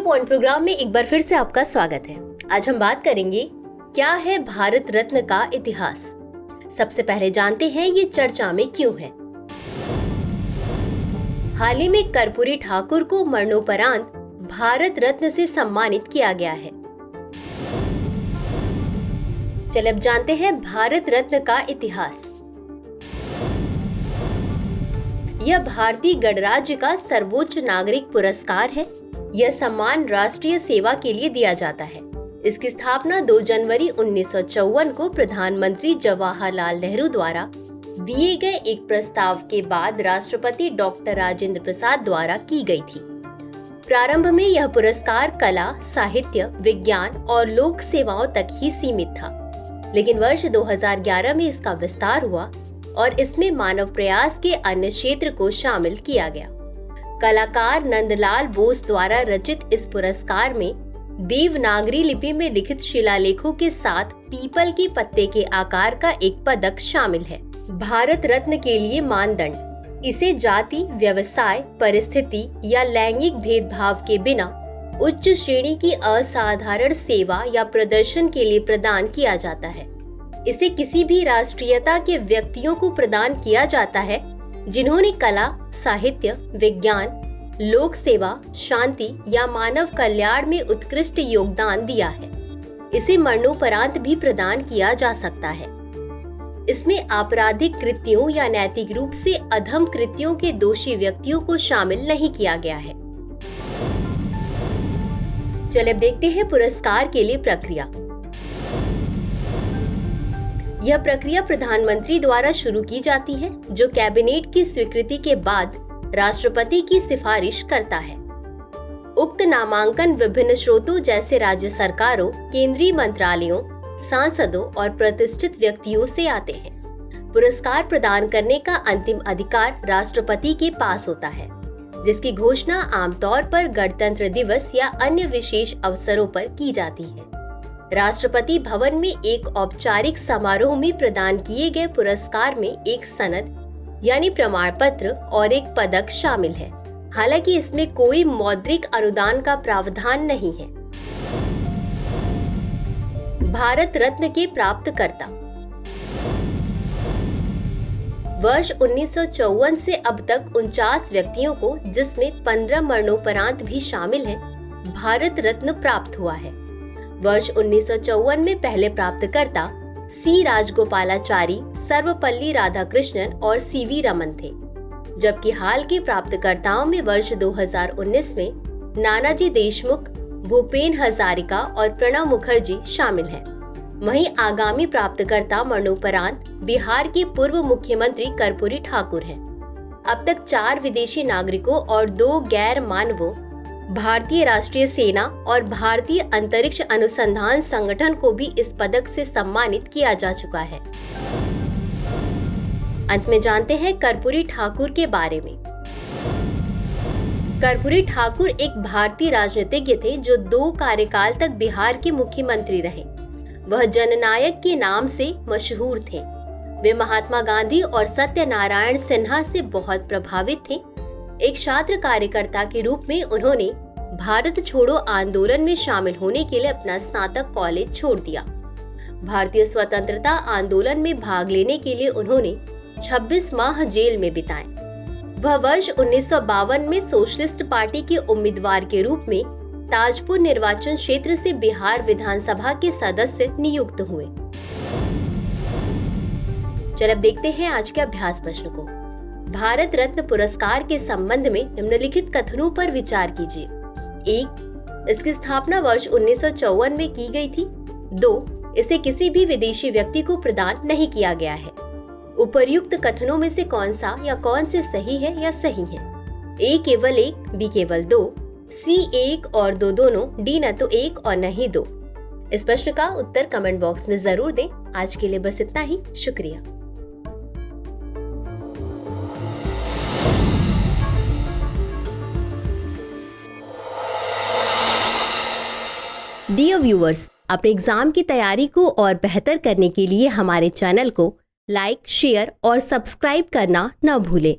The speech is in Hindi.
पॉइंट प्रोग्राम में एक बार फिर से आपका स्वागत है। आज हम बात करेंगे क्या है भारत रत्न का इतिहास। सबसे पहले जानते हैं ये चर्चा में क्यों है। हाल ही में कर्पूरी ठाकुर को मरणोपरांत भारत रत्न से सम्मानित किया गया है। चलिए अब जानते हैं भारत रत्न का इतिहास। यह भारतीय गणराज्य का सर्वोच्च नागरिक पुरस्कार है। यह सम्मान राष्ट्रीय सेवा के लिए दिया जाता है। इसकी स्थापना 2 जनवरी 1954 को प्रधानमंत्री जवाहरलाल नेहरू द्वारा दिए गए एक प्रस्ताव के बाद राष्ट्रपति डॉक्टर राजेंद्र प्रसाद द्वारा की गई थी। प्रारंभ में यह पुरस्कार कला, साहित्य, विज्ञान और लोक सेवाओं तक ही सीमित था, लेकिन वर्ष 2011 में इसका विस्तार हुआ और इसमें मानव प्रयास के अन्य क्षेत्र को शामिल किया गया। कलाकार नंदलाल बोस द्वारा रचित इस पुरस्कार में देवनागरी लिपि में लिखित शिलालेखों के साथ पीपल के पत्ते के आकार का एक पदक शामिल है। भारत रत्न के लिए मानदंड: इसे जाति, व्यवसाय, परिस्थिति या लैंगिक भेदभाव के बिना उच्च श्रेणी की असाधारण सेवा या प्रदर्शन के लिए प्रदान किया जाता है। इसे किसी भी राष्ट्रीयता के व्यक्तियों को प्रदान किया जाता है जिन्होंने कला, साहित्य, विज्ञान, लोक सेवा, शांति या मानव कल्याण में उत्कृष्ट योगदान दिया है। इसे मरणोपरांत भी प्रदान किया जा सकता है। इसमें आपराधिक कृत्यों या नैतिक रूप से अधम कृत्यों के दोषी व्यक्तियों को शामिल नहीं किया गया है। चलिए अब देखते हैं पुरस्कार के लिए प्रक्रिया। यह प्रक्रिया प्रधानमंत्री द्वारा शुरू की जाती है, जो कैबिनेट की स्वीकृति के बाद राष्ट्रपति की सिफारिश करता है। उक्त नामांकन विभिन्न स्रोतों जैसे राज्य सरकारों, केंद्रीय मंत्रालयों, सांसदों और प्रतिष्ठित व्यक्तियों से आते हैं। पुरस्कार प्रदान करने का अंतिम अधिकार राष्ट्रपति के पास होता है, जिसकी घोषणा आमतौर पर गणतंत्र दिवस या अन्य विशेष अवसरों पर की जाती है। राष्ट्रपति भवन में एक औपचारिक समारोह में प्रदान किए गए पुरस्कार में एक सनद यानी प्रमाण पत्र और एक पदक शामिल है। हालांकि इसमें कोई मौद्रिक अनुदान का प्रावधान नहीं है। भारत रत्न के प्राप्तकर्ता: वर्ष 1954 से अब तक 49 व्यक्तियों को, जिसमें 15 मरणोपरांत भी शामिल हैं, भारत रत्न प्राप्त हुआ है। वर्ष 1954 में पहले प्राप्तकर्ता सी राजगोपालाचारी, सर्वपल्ली राधाकृष्णन और सीवी रमन थे, जबकि हाल के प्राप्तकर्ताओं में वर्ष 2019 में नानाजी देशमुख, भूपेन हजारिका और प्रणब मुखर्जी शामिल हैं। वहीं आगामी प्राप्तकर्ता मरणोपरांत बिहार के पूर्व मुख्यमंत्री कर्पूरी ठाकुर हैं। अब तक 4 विदेशी नागरिकों और 2 गैर मानवों, भारतीय राष्ट्रीय सेना और भारतीय अंतरिक्ष अनुसंधान संगठन को भी इस पदक से सम्मानित किया जा चुका है। अंत में जानते हैं कर्पूरी ठाकुर के बारे में। कर्पूरी ठाकुर एक भारतीय राजनीतिज्ञ थे जो 2 कार्यकाल तक बिहार के मुख्यमंत्री रहे। वह जननायक के नाम से मशहूर थे। वे महात्मा गांधी और सत्यनारायण सिन्हा से बहुत प्रभावित थे। एक छात्र कार्यकर्ता के रूप में उन्होंने भारत छोड़ो आंदोलन में शामिल होने के लिए अपना स्नातक कॉलेज छोड़ दिया। भारतीय स्वतंत्रता आंदोलन में भाग लेने के लिए उन्होंने 26 माह जेल में बिताए। वह वर्ष 1952 में सोशलिस्ट पार्टी के उम्मीदवार के रूप में ताजपुर निर्वाचन क्षेत्र से बिहार विधानसभा के सदस्य नियुक्त हुए। चलिए अब देखते हैं आज के अभ्यास प्रश्न को। भारत रत्न पुरस्कार के संबंध में निम्नलिखित कथनों पर विचार कीजिए। 1. इसकी स्थापना वर्ष 1954 में की गई थी। 2. इसे किसी भी विदेशी व्यक्ति को प्रदान नहीं किया गया है। उपर्युक्त कथनों में से कौन सा या कौन से सही है या सही है? A केवल 1, B केवल 2, C 1 और 2 दोनों, D न तो 1 और न ही 2। इस प्रश्न का उत्तर कमेंट बॉक्स में जरूर दें। आज के लिए बस इतना ही। शुक्रिया। डियर व्यूअर्स, अपने एग्जाम की तैयारी को और बेहतर करने के लिए हमारे चैनल को लाइक, शेयर और सब्सक्राइब करना न भूलें।